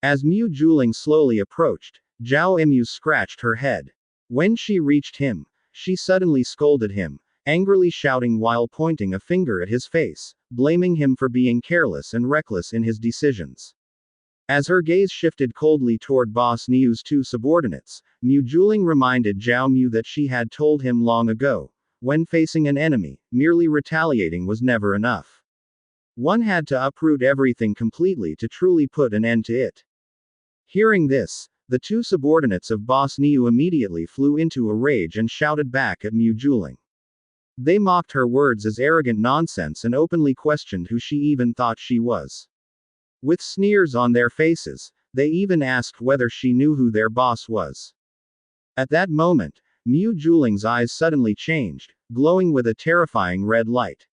As Mu Juling slowly approached, Zhao Mu scratched her head. When she reached him, she suddenly scolded him, angrily shouting while pointing a finger at his face, blaming him for being careless and reckless in his decisions. As her gaze shifted coldly toward Boss Niu's two subordinates, Mu Juling reminded Zhao Mu that she had told him long ago, when facing an enemy, merely retaliating was never enough. One had to uproot everything completely to truly put an end to it. Hearing this, the two subordinates of Boss Niu immediately flew into a rage and shouted back at Mu Juling. They mocked her words as arrogant nonsense and openly questioned who she even thought she was. With sneers on their faces, they even asked whether she knew who their boss was. At that moment, Mu Juling's eyes suddenly changed, glowing with a terrifying red light.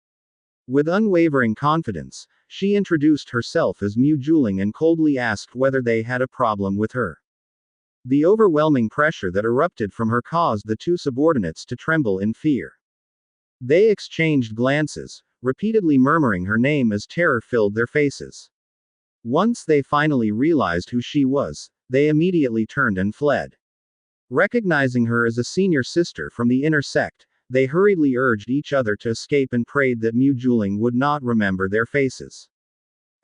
With unwavering confidence, she introduced herself as Mu Juling and coldly asked whether they had a problem with her. The overwhelming pressure that erupted from her caused the two subordinates to tremble in fear. They exchanged glances, repeatedly murmuring her name as terror filled their faces. Once they finally realized who she was, they immediately turned and fled. Recognizing her as a senior sister from the inner sect, they hurriedly urged each other to escape and prayed that Mu Juling would not remember their faces.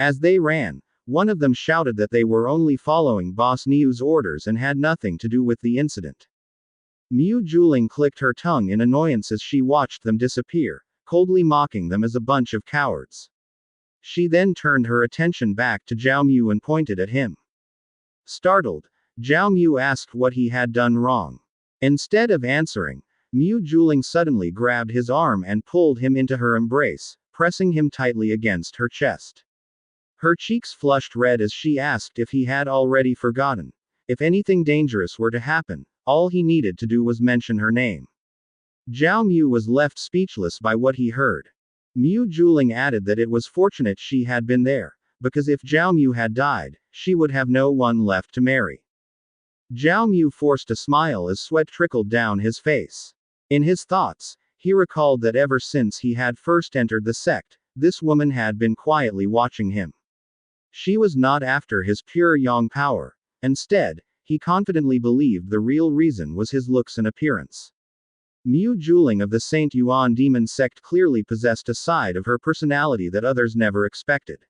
As they ran, one of them shouted that they were only following Boss Niu's orders and had nothing to do with the incident. Mu Juling clicked her tongue in annoyance as she watched them disappear, coldly mocking them as a bunch of cowards. She then turned her attention back to Zhao Mu and pointed at him. Startled, Zhao Mu asked what he had done wrong. Instead of answering, Mu Juling suddenly grabbed his arm and pulled him into her embrace, pressing him tightly against her chest. Her cheeks flushed red as she asked if he had already forgotten. If anything dangerous were to happen, all he needed to do was mention her name. Zhao Mu was left speechless by what he heard. Mu Juling added that it was fortunate she had been there, because if Zhao Mu had died, she would have no one left to marry. Zhao Mu forced a smile as sweat trickled down his face. In his thoughts, he recalled that ever since he had first entered the sect, this woman had been quietly watching him. She was not after his pure yang power. Instead, he confidently believed the real reason was his looks and appearance. Mu Juling of the Saint Yuan Demon Sect clearly possessed a side of her personality that others never expected.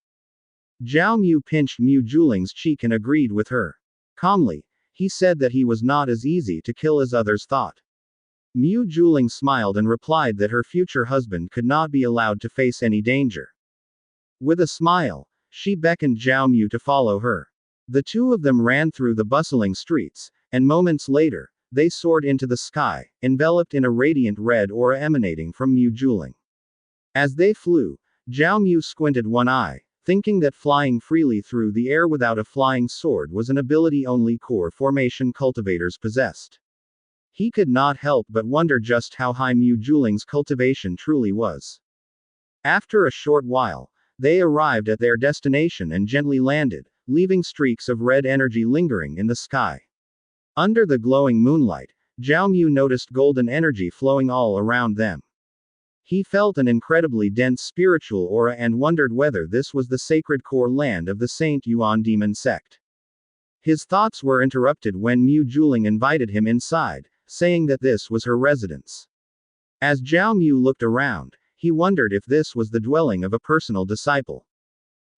Zhao Mu pinched Mu Juling's cheek and agreed with her. Calmly, he said that he was not as easy to kill as others thought. Mu Juling smiled and replied that her future husband could not be allowed to face any danger. With a smile, she beckoned Zhao Mu to follow her. The two of them ran through the bustling streets, and moments later, they soared into the sky, enveloped in a radiant red aura emanating from Mu Juling. As they flew, Zhao Mu squinted one eye, thinking that flying freely through the air without a flying sword was an ability only core formation cultivators possessed. He could not help but wonder just how high Mu Juling's cultivation truly was. After a short while, they arrived at their destination and gently landed, leaving streaks of red energy lingering in the sky. Under the glowing moonlight, Zhao Mu noticed golden energy flowing all around them. He felt an incredibly dense spiritual aura and wondered whether this was the sacred core land of the Saint Yuan Demon Sect. His thoughts were interrupted when Mu Juling invited him inside, saying that this was her residence. As Zhao Mu looked around, he wondered if this was the dwelling of a personal disciple.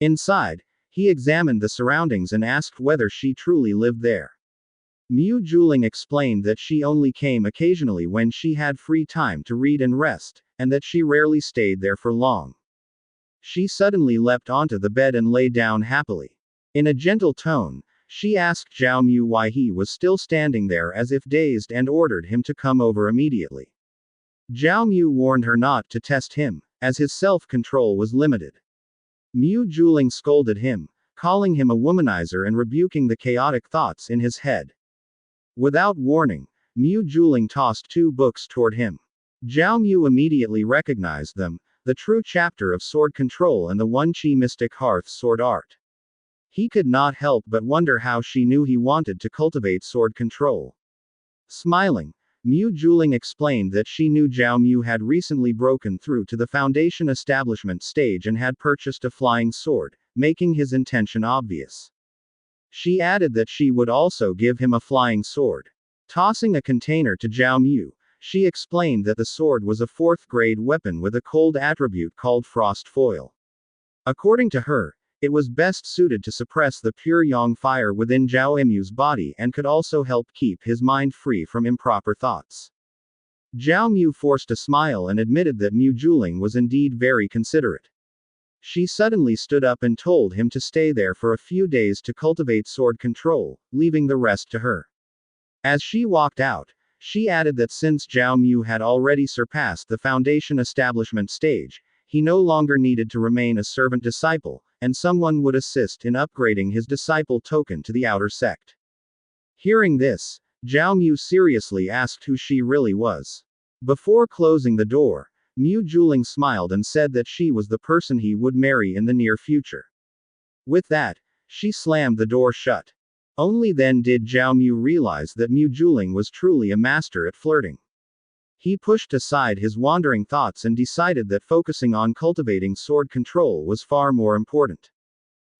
Inside, he examined the surroundings and asked whether she truly lived there. Mu Juling explained that she only came occasionally when she had free time to read and rest, and that she rarely stayed there for long. She suddenly leapt onto the bed and lay down happily. In a gentle tone, she asked Zhao Mu why he was still standing there as if dazed and ordered him to come over immediately. Zhao Mu warned her not to test him, as his self-control was limited. Mu Juling scolded him, calling him a womanizer and rebuking the chaotic thoughts in his head. Without warning, Mu Juling tossed two books toward him. Zhao Mu immediately recognized them, the true chapter of sword control and the One Qi Mystic Hearth sword art. He could not help but wonder how she knew he wanted to cultivate sword control. Smiling, Mu Juling explained that she knew Zhao Mu had recently broken through to the foundation establishment stage and had purchased a flying sword, making his intention obvious. She added that she would also give him a flying sword. Tossing a container to Zhao Mu, she explained that the sword was a 4th-grade weapon with a cold attribute called Frost Foil. According to her, it was best suited to suppress the pure yang fire within Zhao Mu's body and could also help keep his mind free from improper thoughts. Zhao Mu forced a smile and admitted that Mu Juling was indeed very considerate. She suddenly stood up and told him to stay there for a few days to cultivate sword control, leaving the rest to her. As she walked out, she added that since Zhao Mu had already surpassed the foundation establishment stage, he no longer needed to remain a servant disciple, and someone would assist in upgrading his disciple token to the outer sect. Hearing this, Zhao Mu seriously asked who she really was. Before closing the door, Mu Juling smiled and said that she was the person he would marry in the near future. With that, she slammed the door shut. Only then did Zhao Mu realize that Mu Juling was truly a master at flirting. He pushed aside his wandering thoughts and decided that focusing on cultivating sword control was far more important.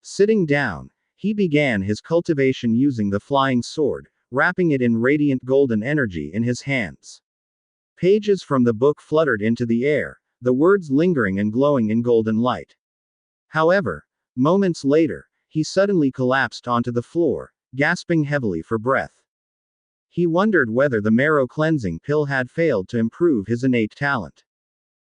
Sitting down, he began his cultivation using the flying sword, wrapping it in radiant golden energy in his hands. Pages from the book fluttered into the air, the words lingering and glowing in golden light. However, moments later, he suddenly collapsed onto the floor, gasping heavily for breath. He wondered whether the marrow cleansing pill had failed to improve his innate talent.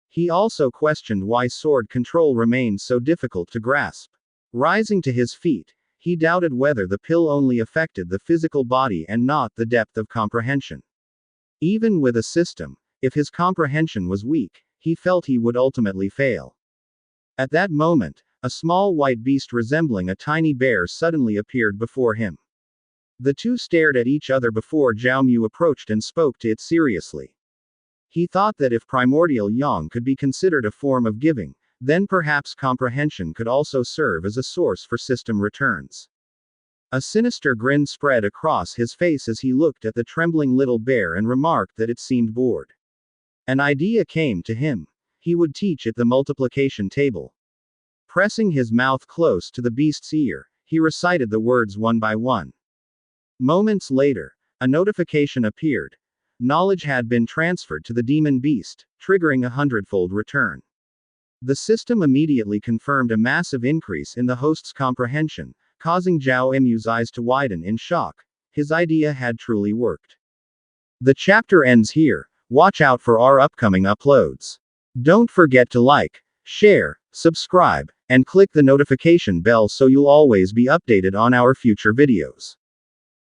He also questioned why sword control remained so difficult to grasp. Rising to his feet, he doubted whether the pill only affected the physical body and not the depth of comprehension. Even with a system, if his comprehension was weak, he felt he would ultimately fail. At that moment, a small white beast resembling a tiny bear suddenly appeared before him. The two stared at each other before Zhao Mu approached and spoke to it seriously. He thought that if primordial yang could be considered a form of giving, then perhaps comprehension could also serve as a source for system returns. A sinister grin spread across his face as he looked at the trembling little bear and remarked that it seemed bored. An idea came to him. He would teach it the multiplication table. Pressing his mouth close to the beast's ear, he recited the words one by one. Moments later, a notification appeared. Knowledge had been transferred to the demon beast, triggering a 100-fold return. The system immediately confirmed a massive increase in the host's comprehension, causing Zhao Mu's eyes to widen in shock. His idea had truly worked. The chapter ends here. Watch out for our upcoming uploads. Don't forget to like, share, subscribe, and click the notification bell so you'll always be updated on our future videos.